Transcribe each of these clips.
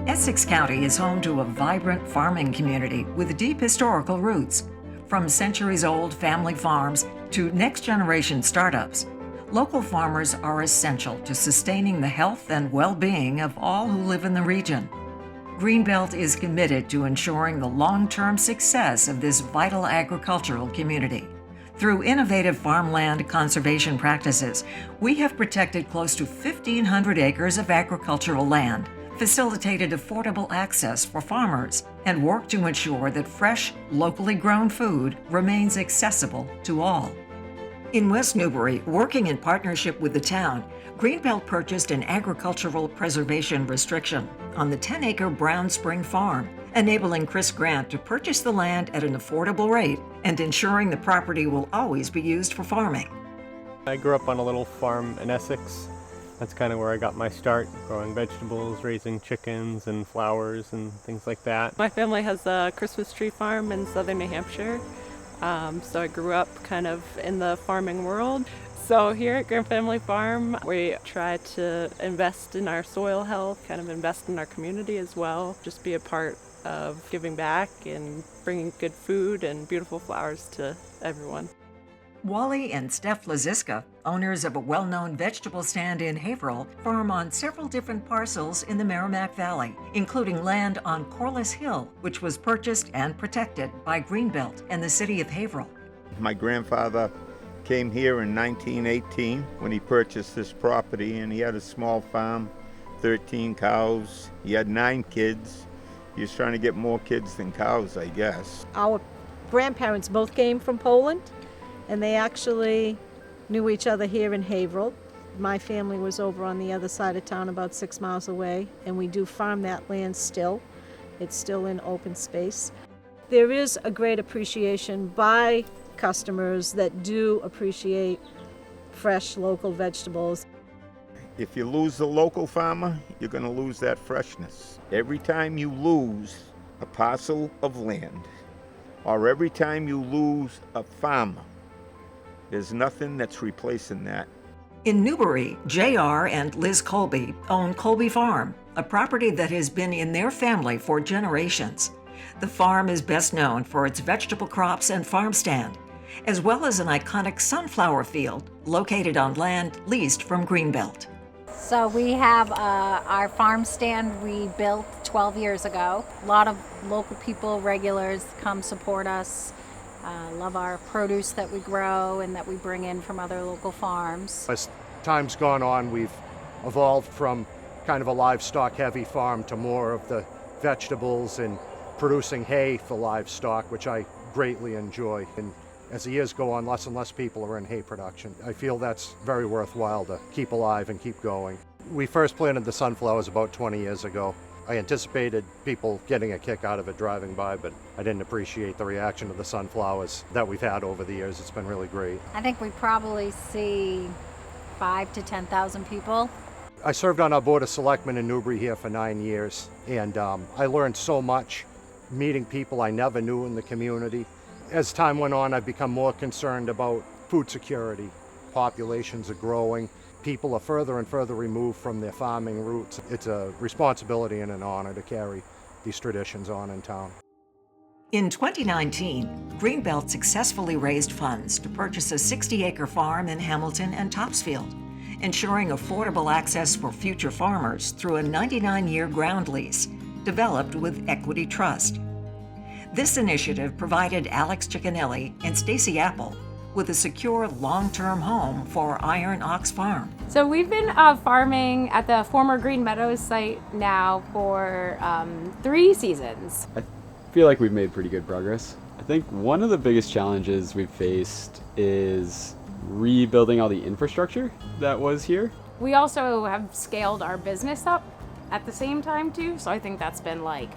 Essex County is home to a vibrant farming community with deep historical roots. From centuries-old family farms to next-generation startups, local farmers are essential to sustaining the health and well-being of all who live in the region. Greenbelt is committed to ensuring the long-term success of this vital agricultural community. Through innovative farmland conservation practices, we have protected close to 1,500 acres of agricultural land, facilitated affordable access for farmers, and worked to ensure that fresh, locally grown food remains accessible to all. In West Newbury, working in partnership with the town, Greenbelt purchased an agricultural preservation restriction on the 10-acre Brown Spring Farm, enabling Chris Grant to purchase the land at an affordable rate and ensuring the property will always be used for farming. I grew up on a little farm in Essex. That's kind of where I got my start, growing vegetables, raising chickens and flowers and things like that. My family has a Christmas tree farm in southern New Hampshire, so I grew up kind of in the farming world. So here at Grand Family Farm, we try to invest in our soil health, kind of invest in our community as well, just be a part of giving back and bringing good food and beautiful flowers to everyone. Wally and Steph Laziska, owners of a well-known vegetable stand in Haverhill, farm on several different parcels in the Merrimack Valley, including land on Corliss Hill, which was purchased and protected by Greenbelt and the city of Haverhill. My grandfather came here in 1918 when he purchased this property, and he had a small farm, 13 cows. He had 9 kids. He was trying to get more kids than cows, I guess. Our grandparents both came from Poland, and they actually knew each other here in Haverhill. My family was over on the other side of town, about 6 miles away, and we do farm that land still. It's still in open space. There is a great appreciation by customers that do appreciate fresh local vegetables. If you lose the local farmer, you're going to lose that freshness. Every time you lose a parcel of land, or every time you lose a farmer, there's nothing that's replacing that. In Newbury, J.R. and Liz Colby own Colby Farm, a property that has been in their family for generations. The farm is best known for its vegetable crops and farm stand, as well as an iconic sunflower field located on land leased from Greenbelt. So we have our farm stand we built 12 years ago. A lot of local people, regulars, come support us. Love our produce that we grow and that we bring in from other local farms. As time's gone on, we've evolved from kind of a livestock heavy farm to more of the vegetables and producing hay for livestock, which I greatly enjoy. And as the years go on, less and less people are in hay production. I feel that's very worthwhile to keep alive and keep going. We first planted the sunflowers about 20 years ago. I anticipated people getting a kick out of it driving by, but I didn't appreciate the reaction to the sunflowers that we've had over the years. It's been really great. I think we probably see 5,000 to 10,000 people. I served on our Board of Selectmen in Newbury here for 9 years, and I learned so much meeting people I never knew in the community. As time went on, I've become more concerned about food security. Populations are growing. People are further and further removed from their farming roots. It's a responsibility and an honor to carry these traditions on in town. In 2019, Greenbelt successfully raised funds to purchase a 60-acre farm in Hamilton and Topsfield, ensuring affordable access for future farmers through a 99-year ground lease developed with Equity Trust. This initiative provided Alex Ciccinelli and Stacy Apple with a secure long-term home for Iron Ox Farm. So we've been farming at the former Green Meadows site now for 3 seasons. I feel like we've made pretty good progress. I think one of the biggest challenges we've faced is rebuilding all the infrastructure that was here. We also have scaled our business up at the same time too, so I think that's been like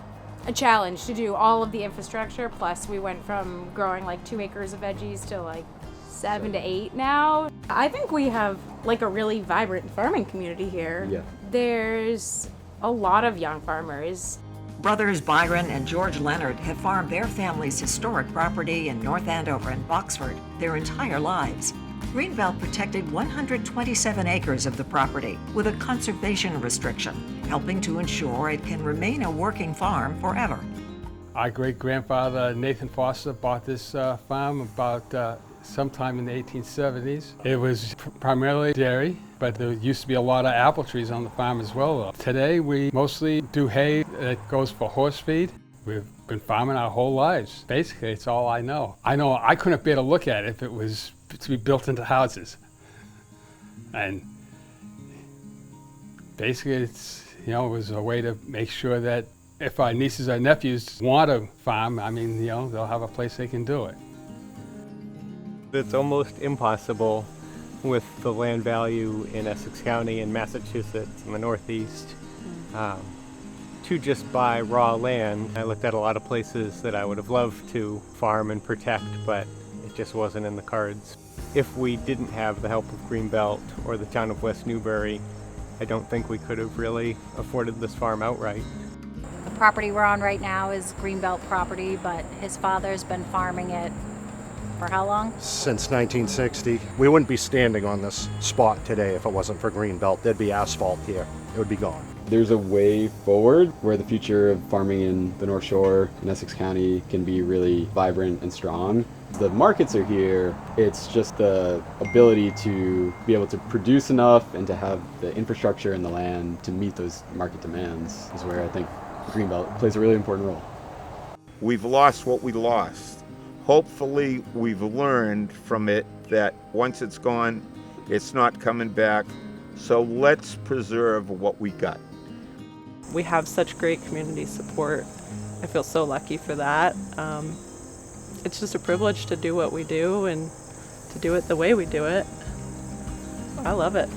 a challenge to do all of the infrastructure. Plus we went from growing like 2 acres of veggies to like 7 to 8 now. I think we have like a really vibrant farming community here. Yeah. There's a lot of young farmers. Brothers Byron and George Leonard have farmed their family's historic property in North Andover and Boxford their entire lives. Greenbelt protected 127 acres of the property with a conservation restriction, helping to ensure it can remain a working farm forever. Our great-grandfather Nathan Foster bought this farm about sometime in the 1870s. It was primarily dairy, but there used to be a lot of apple trees on the farm as well, though. Today we mostly do hay that goes for horse feed. We've been farming our whole lives. Basically, it's all I know. I couldn't bear to look at it if it was to be built into houses. And basically it was a way to make sure that if our nieces or nephews want to farm, they'll have a place they can do it. It's almost impossible with the land value in Essex County and Massachusetts in the Northeast to just buy raw land. I looked at a lot of places that I would have loved to farm and protect, but it just wasn't in the cards. If we didn't have the help of Greenbelt or the town of West Newbury, I don't think we could have really afforded this farm outright. The property we're on right now is Greenbelt property, but his father's been farming it for how long? Since 1960. We wouldn't be standing on this spot today if it wasn't for Greenbelt. There'd be asphalt here. It would be gone. There's a way forward where the future of farming in the North Shore in Essex County can be really vibrant and strong. The markets are here. It's just the ability to be able to produce enough and to have the infrastructure and the land to meet those market demands is where I think Greenbelt plays a really important role. We've lost what we lost. Hopefully we've learned from it that once it's gone, it's not coming back. So let's preserve what we got. We have such great community support. I feel so lucky for that. It's just a privilege to do what we do and to do it the way we do it. I love it.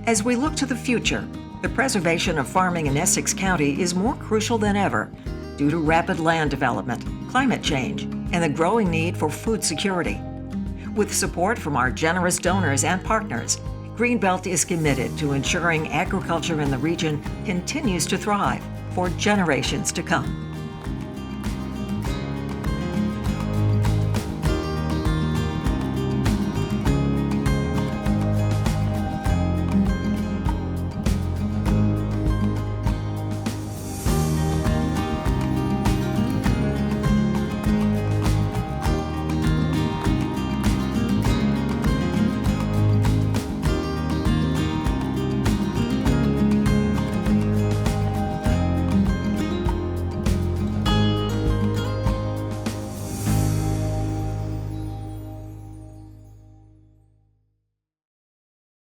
As we look to the future, the preservation of farming in Essex County is more crucial than ever due to rapid land development, climate change, and the growing need for food security. With support from our generous donors and partners, Greenbelt is committed to ensuring agriculture in the region continues to thrive for generations to come.